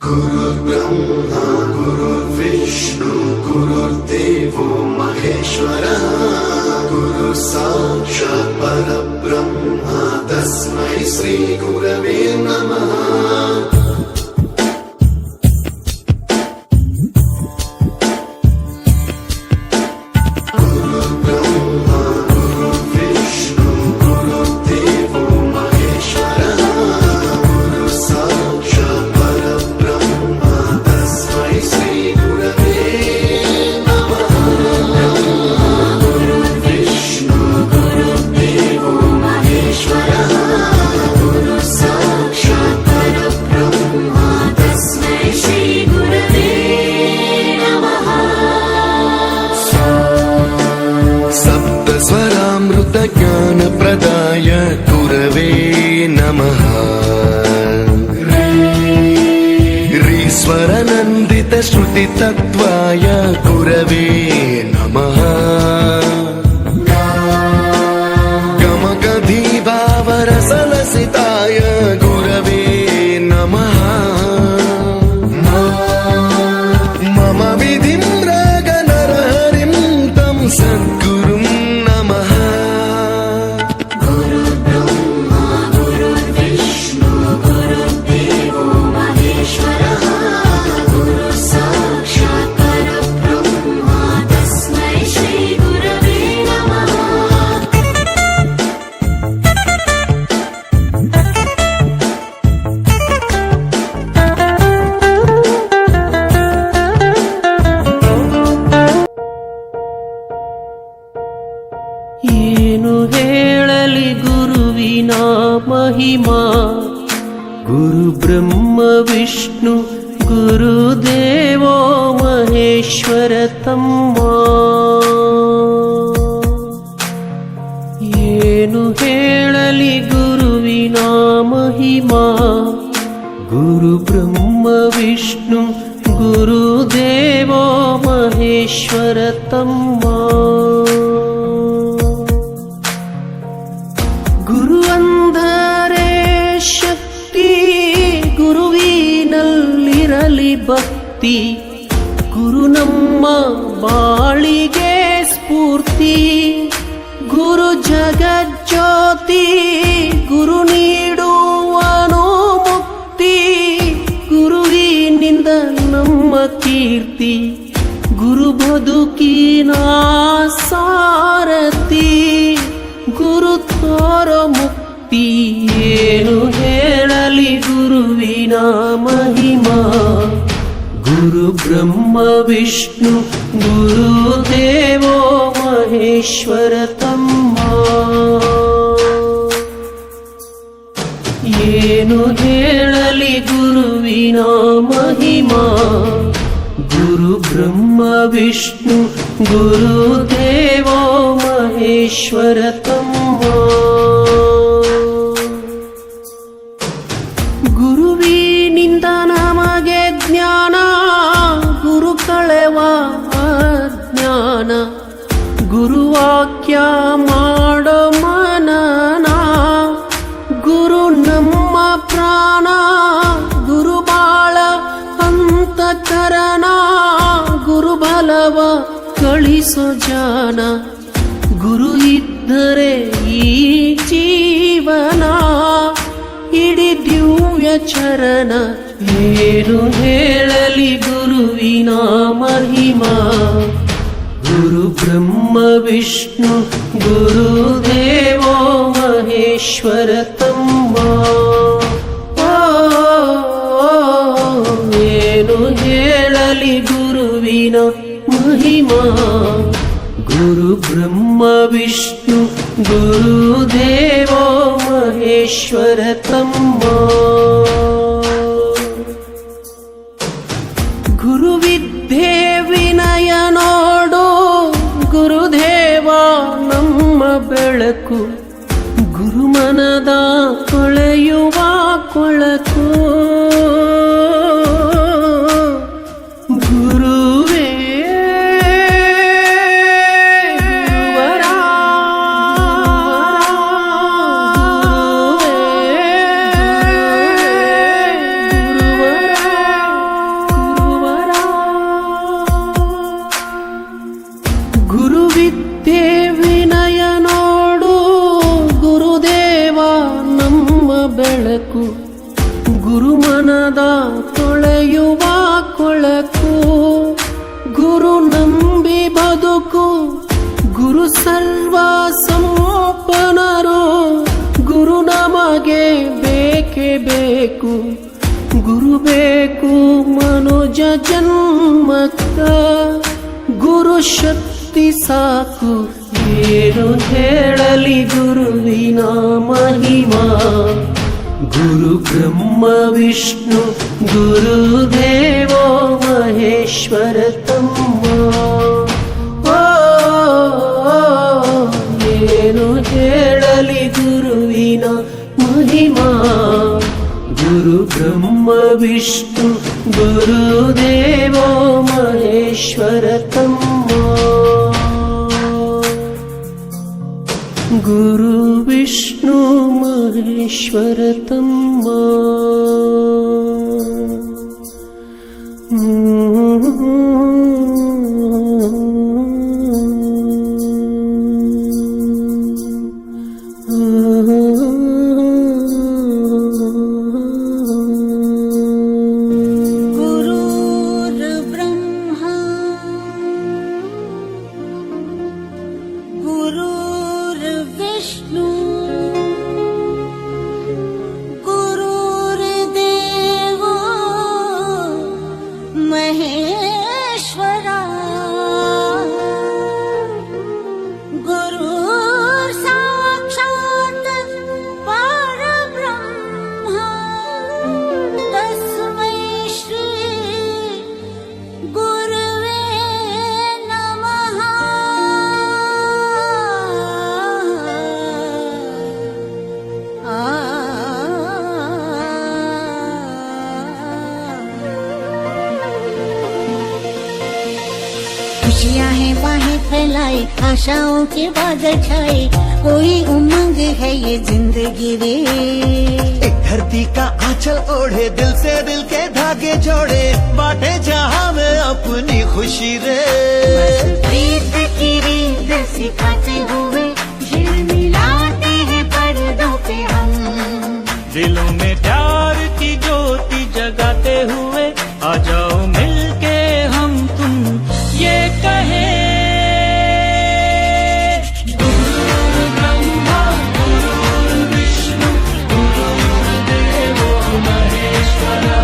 गुरुर्ब्रह्मा गुरुर्विष्णु गुरुर्देवो महेश्वरः गुरु साक्षात् परब्रह्म तस्मै श्री गुरवे नमः। ज्ञान प्रदाय गुरवे नमः। ऋस्वर नन्दित श्रुति तत्वाय गुरवे नमः। गमगधी भावरसलसिताय गुरवे नमः। मम विधिं रागनरहरिं तं सद्गुरुं नमः। ಏನು ಹೇಳಲಿ ಗುರುವಿನ ಮಹಿಮಾ, ಗುರು ಬ್ರಹ್ಮ ವಿಷ್ಣು ಗುರುದೇವೋ ಮಹೇಶ್ವರ ತಮ್ಮ. ಏನು ಹೇಳಲಿ ಗುರುವಿನ ಮಹಿಮಾ, ಗುರು ಬ್ರಹ್ಮ ವಿಷ್ಣು ಗುರುದೇವೋ ಮಹೇಶ್ವರ ತಮ್ಮ. ಗುರು ಅಂದರೆ ಶಕ್ತಿ, ಗುರುವಿನಲ್ಲಿರಲಿ ಭಕ್ತಿ. ಗುರು ನಮ್ಮ ಬಾಳಿಗೆ ಸ್ಫೂರ್ತಿ, ಗುರು ಜಗಜ್ಯೋತಿ. ಗುರು ನೀಡುವನು ಮುಕ್ತಿ, ಗುರುವಿನಿಂದ ನಮ್ಮ ಕೀರ್ತಿ. ಗುರು ಬದುಕಿನ ಸಾರಥಿ, ಗುರು ತೋರೋ ಮುಕ್ತಿ. ಏನು ಹೇಳಲಿ ಗುರುವಿನ ಮಹಿಮಾ, ಗುರು ಬ್ರಹ್ಮ ವಿಷ್ಣು ಗುರುದೇವೋ ಮಹೇಶ್ವರ ತಮ್ಮ. ಏನು ಹೇಳಲಿ ಗುರುವಿನ ಮಹಿಮಾ, ಗುರು ಬ್ರಹ್ಮ ವಿಷ್ಣು ಗುರುದೇವೋ ಮಹೇಶ್ವರ ತಮ್ಮ. ಗುರುವಿನಿಂದ ನಮಗೆ ಜ್ಞಾನ, ಗುರು ಕಳೆವ ಅಜ್ಞಾನ. ಗುರುವಾಕ್ಯ ಮಾಡೋ ಮನನ, ಗುರು ನಮ್ಮ ಪ್ರಾಣ. ಗುರು ಬಾಳ ಅಂತಃಕರಣ, ಗುರು ಬಲವ ಕಳಿಸೋ ಜಾನ. ಗುರು ಇದ್ದರೆ ಈ ಜೀವನ, ಇಡೀ ದಿವ್ಯ ಚರಣ. ಏನು ಹೇಳಲಿ ಗುರುವಿನ ಮಹಿಮಾ, ಗುರು ಬ್ರಹ್ಮ ವಿಷ್ಣು ಗುರುದೇವೋ ಮಹೇಶ್ವರ ತಮ್ಮ. ಏನು ಹೇಳಲಿ ಗುರುವಿನ ಮಹಿಮಾ, ಗುರು ಬ್ರಹ್ಮ ವಿಷ್ಣು ಗುರುದೇವೋ ಮಹೇಶ್ವರ ತಮ್ಮ. ಗುರುವಿದ್ಯೆ ವಿನಯ ನೋಡು, ಗುರುದೇವ ನಮ್ಮ ಬೆಳಕು. ಗುರುಮನದ ಕೊಳೆಯುವ ಕೊಳಕು, ಗುರುವೇ ಗುರುವರ. ಗುರುವೇ ಗುರುಮನದ ತೊಳೆಯುವ ಕೊಳಕು, ಗುರು ನಂಬಿ ಬದುಕು, ಗುರು ಸರ್ವ ಸಂಪನ್ನರು, ಗುರು ನಮಗೆ ಬೇಕೇ ಬೇಕು, ಗುರು ಬೇಕು ಮನುಜ ಜನ್ಮಕ್ಕ, ಗುರು ಶಕ್ತಿ ಸಾಕು, ಏನು ಹೇಳಲಿ ಗುರುವಿನ ಮಹಿಮಾ. ಗುರು ಬ್ರಹ್ಮ ವಿಷ್ಣು ಗುರುದೇವೋ ಮಹೇಶ್ವರ ತಮ್ಮ. ಏನು ಹೇಳಲಿ ಗುರುವಿನ ಮಹಿಮಾ. ಗುರು ಬ್ರಹ್ಮ ವಿಷ್ಣು ಗುರುದೇವೋ ಮಹೇಶ್ವರ ತಮ್ಮ. ಗುರು ವಿಷ್ಣು ಮಹೇಶ್ವರ ತಮ್ಮ. खुशियाँ हैं बाहें फैलाए, आशाओं के बादल छाए, कोई उमंग है ये जिंदगी रे। एक धरती का आंचल ओढ़े, दिल से दिल के धागे जोड़े, बांटे जहां में अपनी खुशी रे। प्रीत की रीत सिखाते हुए झिलमिलाते हैं पर्दों पे हम, दिलों में प्यार की ज्योति जगाते हुए आ जाओ मिलके हम तुम ये कहे। गुरु ब्रह्मा गुरु विष्णु गुरुदेवो महेश्वरा।